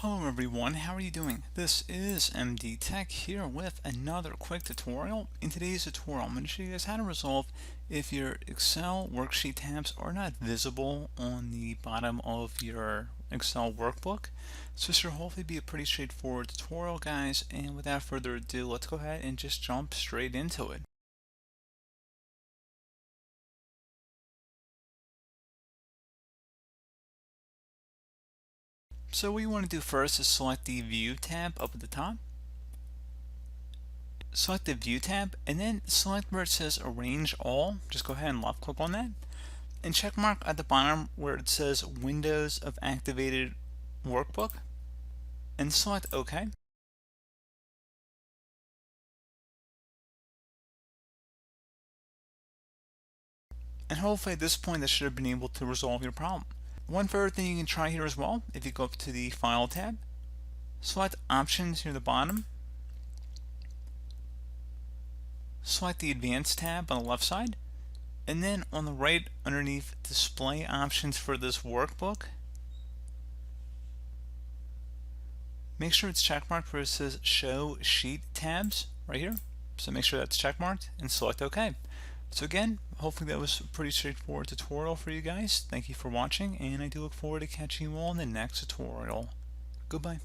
Hello everyone, how are you doing? This is MD Tech here with another quick tutorial. In today's tutorial, I'm going to show you guys how to resolve if your Excel worksheet tabs are not visible on the bottom of your Excel workbook. So this should hopefully be a pretty straightforward tutorial, guys, and without further ado, let's go ahead and just jump straight into it. So what you want to do first is select the View tab up at the top. Select the View tab and then select where it says Arrange All. Just go ahead and left click on that. And check mark at the bottom where it says Windows of Activated Workbook and select OK. And hopefully at this point that should have been able to resolve your problem. One further thing you can try here as well, if you go up to the File tab, select Options near the bottom, select the Advanced tab on the left side, and then on the right underneath Display Options for this workbook, make sure it's checkmarked where it says Show Sheet Tabs right here. So make sure that's checkmarked and select OK. So again, hopefully that was a pretty straightforward tutorial for you guys. Thank you for watching, and I do look forward to catching you all in the next tutorial. Goodbye.